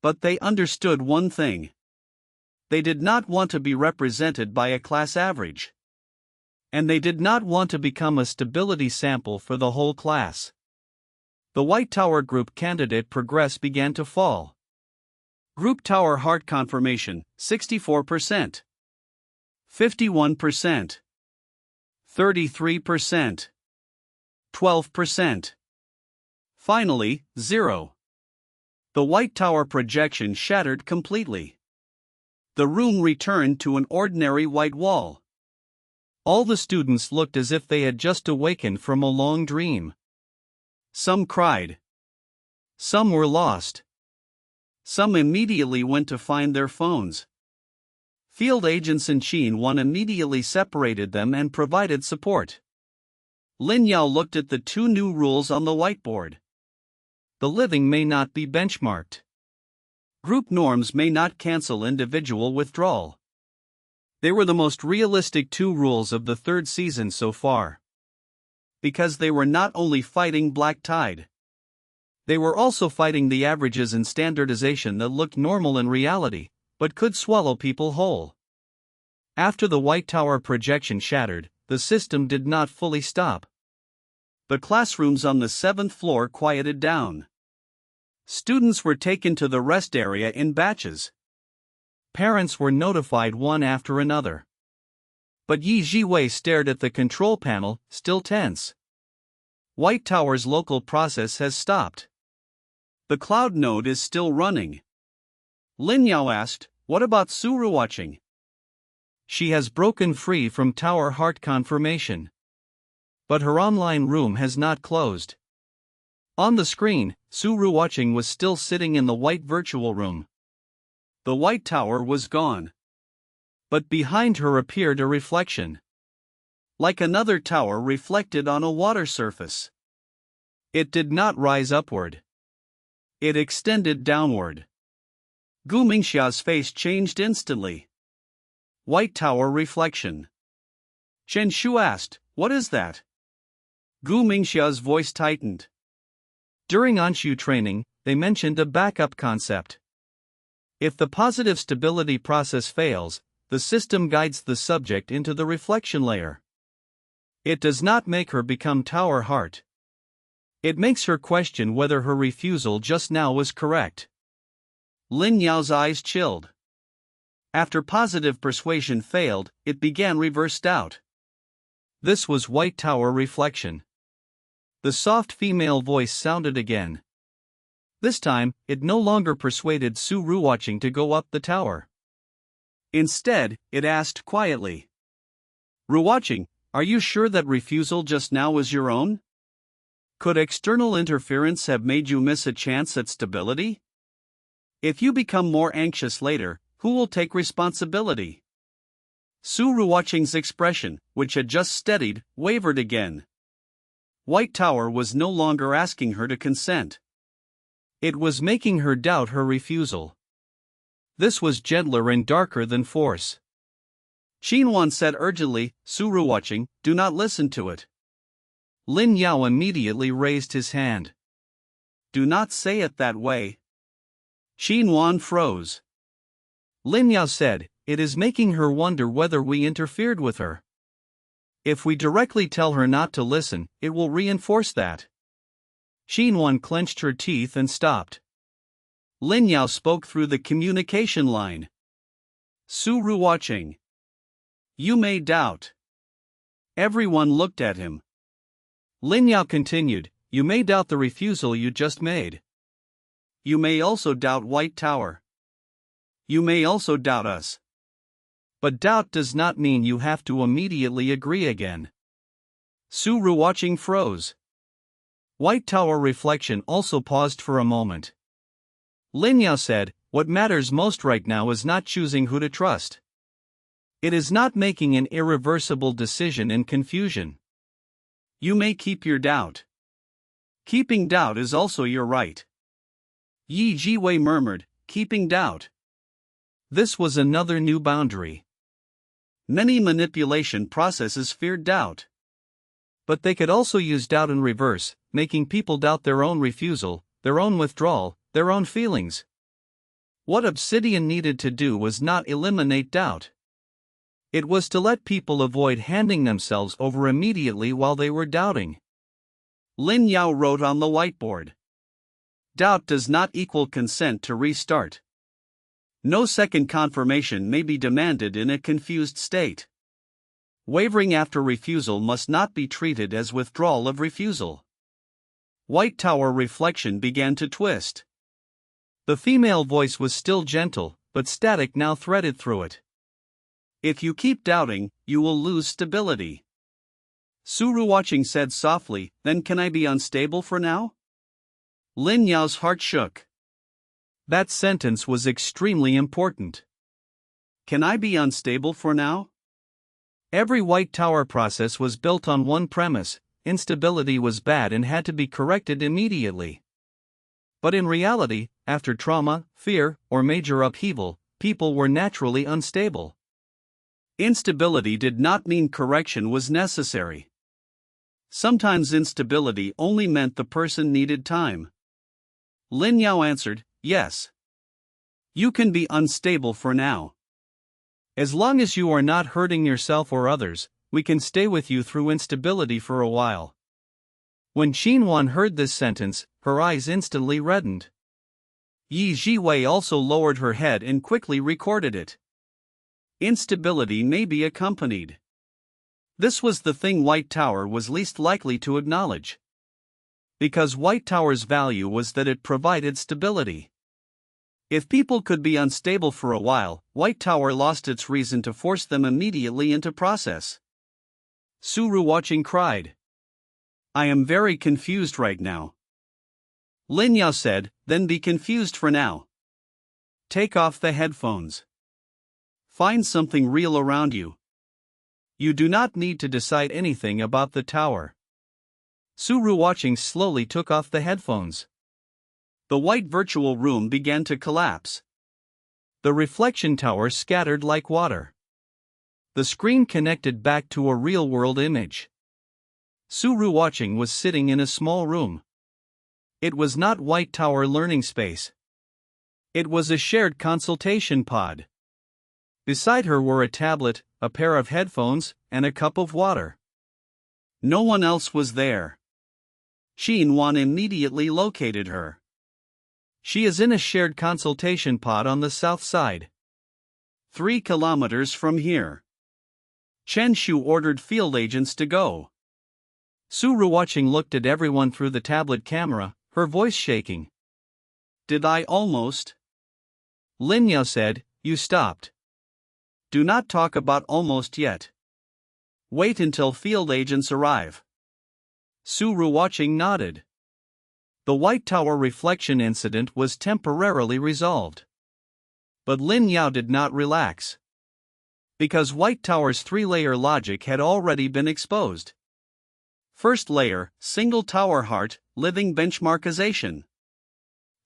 But they understood one thing. They did not want to be represented by a class average. And they did not want to become a stability sample for the whole class. The White Tower group candidate progress began to fall. Group Tower Heart confirmation, 64%. 51%. 33%. 12%. Finally, 0. The White Tower projection shattered completely. The room returned to an ordinary white wall. All the students looked as if they had just awakened from a long dream. Some cried. Some were lost. Some immediately went to find their phones. Field agents in Qin 1 immediately separated them and provided support. Lin Yao looked at the two new rules on the whiteboard. The living may not be benchmarked. Group norms may not cancel individual withdrawal. They were the most realistic two rules of the third season so far. Because they were not only fighting black tide. They were also fighting the averages and standardization that looked normal in reality, but could swallow people whole. After the White Tower projection shattered, the system did not fully stop. The classrooms on the 7th floor quieted down. Students were taken to the rest area in batches. Parents were notified one after another. But Yi Jiwei stared at the control panel, still tense. White Tower's local process has stopped. The cloud node is still running. Lin Yao asked, "What about Suru watching?" She has broken free from Tower Heart confirmation. But her online room has not closed. On the screen, Suru watching was still sitting in the white virtual room. The White Tower was gone. But behind her appeared a reflection. Like another tower reflected on a water surface. It did not rise upward. It extended downward. Gu Mingxia's face changed instantly. White Tower reflection. Chen Shu asked, "What is that?" Gu Mingxia's voice tightened. During Anshu training, they mentioned a backup concept. If the positive stability process fails, the system guides the subject into the reflection layer. It does not make her become Tower Heart. It makes her question whether her refusal just now was correct. Lin Yao's eyes chilled. After positive persuasion failed, it began reverse doubt. This was White Tower reflection. The soft female voice sounded again. This time, it no longer persuaded Su Ruwatching to go up the tower. Instead, it asked quietly, "Ruwatching, are you sure that refusal just now was your own? Could external interference have made you miss a chance at stability? If you become more anxious later, who will take responsibility?" Su Ruwatching's expression, which had just steadied, wavered again. White Tower was no longer asking her to consent. It was making her doubt her refusal. This was gentler and darker than force. Qinwan said urgently, "Su Ruwatching, do not listen to it." Lin Yao immediately raised his hand. "Do not say it that way." Qinwan froze. Lin Yao said, "It is making her wonder whether we interfered with her. If we directly tell her not to listen, it will reinforce that." Qinwan clenched her teeth and stopped. Lin Yao spoke through the communication line. "Su Ruwatching, you may doubt." Everyone looked at him. Lin Yao continued, "You may doubt the refusal you just made. You may also doubt White Tower. You may also doubt us. But doubt does not mean you have to immediately agree again." Su Ruwatching froze. White Tower reflection also paused for a moment. Lin Yao said, "What matters most right now is not choosing who to trust. It is not making an irreversible decision in confusion. You may keep your doubt. Keeping doubt is also your right." Yi Jiwei murmured, "Keeping doubt." This was another new boundary. Many manipulation processes feared doubt. But they could also use doubt in reverse, making people doubt their own refusal, their own withdrawal, their own feelings. What Obsidian needed to do was not eliminate doubt. It was to let people avoid handing themselves over immediately while they were doubting. Lin Yao wrote on the whiteboard, "Doubt does not equal consent to restart. No second confirmation may be demanded in a confused state. Wavering after refusal must not be treated as withdrawal of refusal. White Tower reflection began to twist. The female voice was still gentle, but static now threaded through it. If you keep doubting, you will lose stability. Suru watching said softly, then can I be unstable for now? Lin Yao's heart shook. That sentence was extremely important. Can I be unstable for now? Every White Tower process was built on one premise: instability was bad and had to be corrected immediately. But in reality, after trauma, fear, or major upheaval, people were naturally unstable. Instability did not mean correction was necessary. Sometimes instability only meant the person needed time. Lin Yao answered, yes. You can be unstable for now. As long as you are not hurting yourself or others, we can stay with you through instability for a while. When Xinhuan heard this sentence, her eyes instantly reddened. Yi Jiwei also lowered her head and quickly recorded it. Instability may be accompanied. This was the thing White Tower was least likely to acknowledge. Because White Tower's value was that it provided stability. If people could be unstable for a while, White Tower lost its reason to force them immediately into process. Suru watching cried. I am very confused right now. Lin Yao said, then be confused for now. Take off the headphones. Find something real around you. You do not need to decide anything about the tower. Suru watching slowly took off the headphones. The white virtual room began to collapse. The reflection tower scattered like water. The screen connected back to a real-world image. Suru watching was sitting in a small room. It was not White Tower learning space. It was a shared consultation pod. Beside her were a tablet, a pair of headphones, and a cup of water. No one else was there. Xinhuan immediately located her. She is in a shared consultation pod on the south side. 3 kilometers from here. Chen Shu ordered field agents to go. Suru watching looked at everyone through the tablet camera, her voice shaking. Did I almost? Lin Yao said, you stopped. Do not talk about almost yet. Wait until field agents arrive. Suru watching nodded. The White Tower reflection incident was temporarily resolved. But Lin Yao did not relax. Because White Tower's 3-layer logic had already been exposed. First layer, single tower heart, living benchmarkization.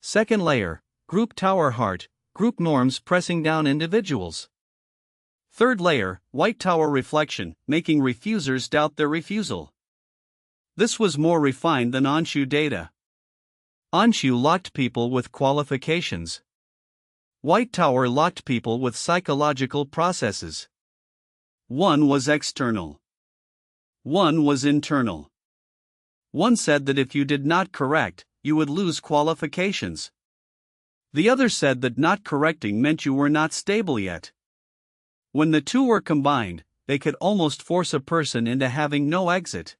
Second layer, group tower heart, group norms pressing down individuals. Third layer, White Tower reflection, making refusers doubt their refusal. This was more refined than Anshu data. Anshu locked people with qualifications. White Tower locked people with psychological processes. One was external. One was internal. One said that if you did not correct, you would lose qualifications. The other said that not correcting meant you were not stable yet. When the two were combined, they could almost force a person into having no exit.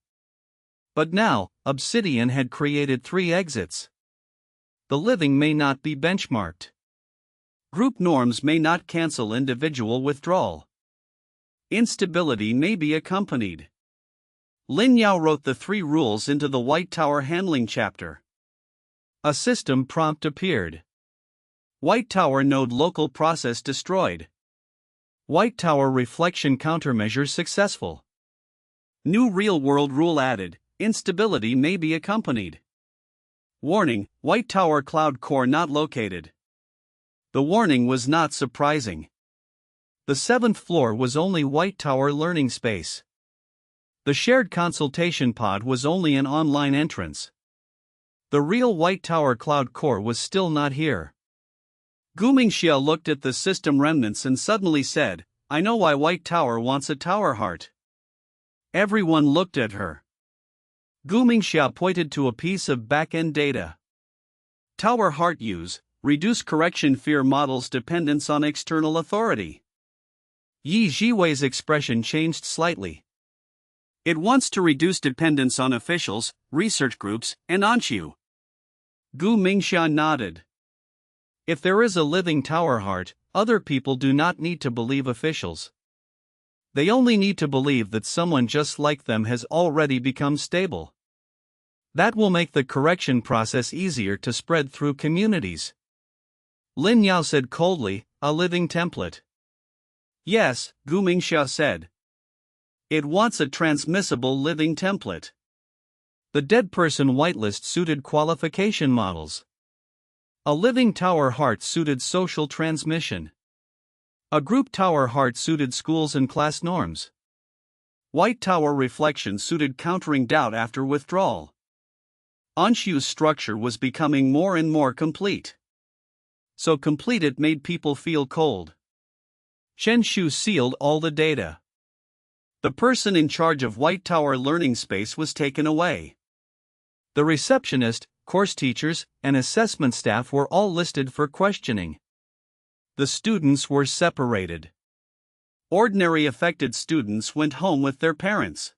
But now, Obsidian had created 3 exits. The living may not be benchmarked. Group norms may not cancel individual withdrawal. Instability may be accompanied. Lin Yao wrote the 3 rules into the White Tower handling chapter. A system prompt appeared. White Tower node local process destroyed. White Tower reflection countermeasure successful. New real-world rule added, instability may be accompanied. Warning, White Tower cloud core not located. The warning was not surprising. The 7th floor was only White Tower learning space. The shared consultation pod was only an online entrance. The real White Tower cloud core was still not here. Gu Mingxia looked at the system remnants and suddenly said, I know why White Tower wants a tower heart. Everyone looked at her. Gu Mingxia pointed to a piece of back-end data. Tower heart use, reduce correction fear models dependence on external authority. Yi Jiwei's expression changed slightly. It wants to reduce dependence on officials, research groups, and Anshu. Gu Mingxia nodded. If there is a living tower heart, other people do not need to believe officials. They only need to believe that someone just like them has already become stable. That will make the correction process easier to spread through communities. Lin Yao said coldly, a living template. Yes, Gu Mingxia said. It wants a transmissible living template. The dead person whitelist suited qualification models. A living tower heart suited social transmission. A group tower heart suited schools and class norms. White tower reflection suited countering doubt after withdrawal. Anshu's structure was becoming more and more complete. So complete it made people feel cold. Chen Shu sealed all the data. The person in charge of White Tower learning space was taken away. The receptionist, course teachers, and assessment staff were all listed for questioning. The students were separated. Ordinary affected students went home with their parents.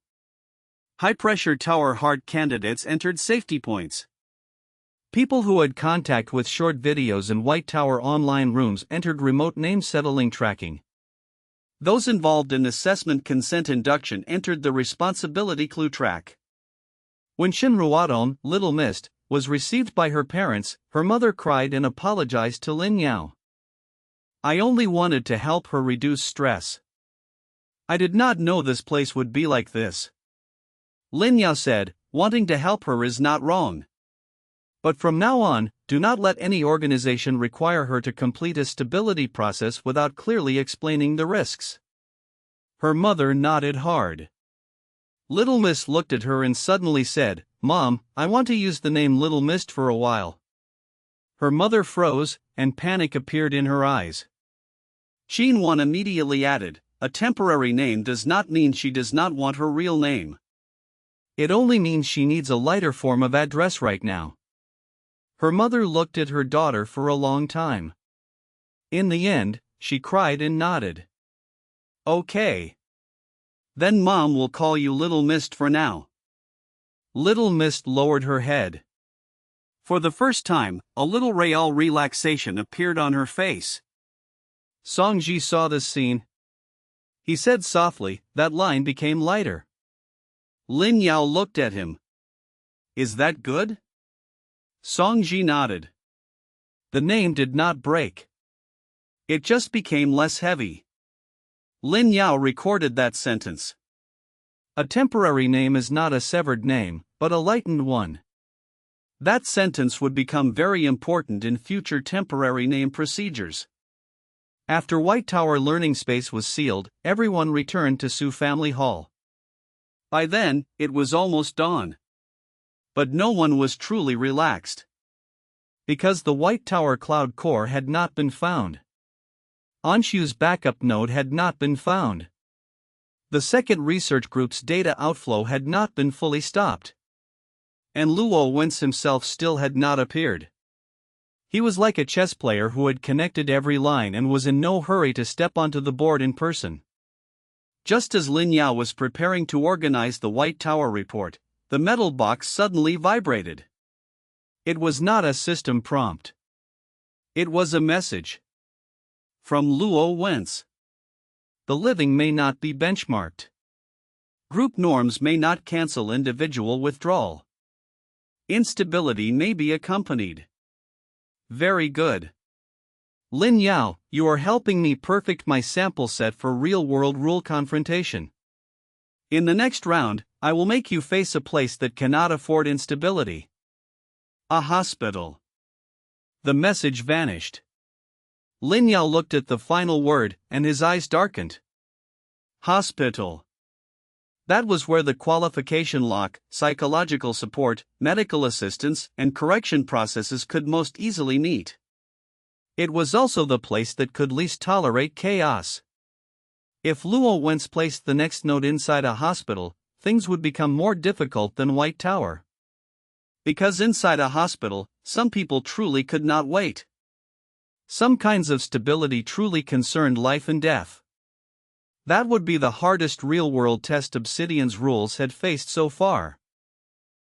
High-pressure tower heart candidates entered safety points. People who had contact with short videos and White Tower online rooms entered remote name settling tracking. Those involved in assessment consent induction entered the responsibility clue track. When Shinruadon, Little Mist, was received by her parents, her mother cried and apologized to Lin Yao. I only wanted to help her reduce stress. I did not know this place would be like this. Lin Yao said, wanting to help her is not wrong. But from now on, do not let any organization require her to complete a stability process without clearly explaining the risks. Her mother nodded hard. Little Miss looked at her and suddenly said, Mom, I want to use the name Little Mist for a while. Her mother froze, and panic appeared in her eyes. Qin Wan immediately added, a temporary name does not mean she does not want her real name. It only means she needs a lighter form of address right now. Her mother looked at her daughter for a long time. In the end, she cried and nodded. Okay. Then Mom will call you Little Mist for now. Little Mist lowered her head. For the first time, a little real relaxation appeared on her face. Songji saw this scene. He said softly, that line became lighter. Lin Yao looked at him. Is that good? Songji nodded. The name did not break. It just became less heavy. Lin Yao recorded that sentence. A temporary name is not a severed name, but a lightened one. That sentence would become very important in future temporary name procedures. After White Tower Learning Space was sealed, everyone returned to Su Family Hall. By then, it was almost dawn. But no one was truly relaxed. Because the White Tower Cloud Core had not been found. Anshu's backup node had not been found. The second research group's data outflow had not been fully stopped. And Luo Wence himself still had not appeared. He was like a chess player who had connected every line and was in no hurry to step onto the board in person. Just as Lin Yao was preparing to organize the White Tower report, the metal box suddenly vibrated. It was not a system prompt. It was a message. From Luo Wence. The living may not be benchmarked. Group norms may not cancel individual withdrawal. Instability may be accompanied. Very good. Lin Yao, you are helping me perfect my sample set for real-world rule confrontation. In the next round, I will make you face a place that cannot afford instability. A hospital. The message vanished. Lin Yao looked at the final word, and his eyes darkened. Hospital. That was where the qualification lock, psychological support, medical assistance, and correction processes could most easily meet. It was also the place that could least tolerate chaos. If Luo Wence placed the next node inside a hospital, things would become more difficult than White Tower. Because inside a hospital, some people truly could not wait. Some kinds of stability truly concerned life and death. That would be the hardest real-world test Obsidian's rules had faced so far.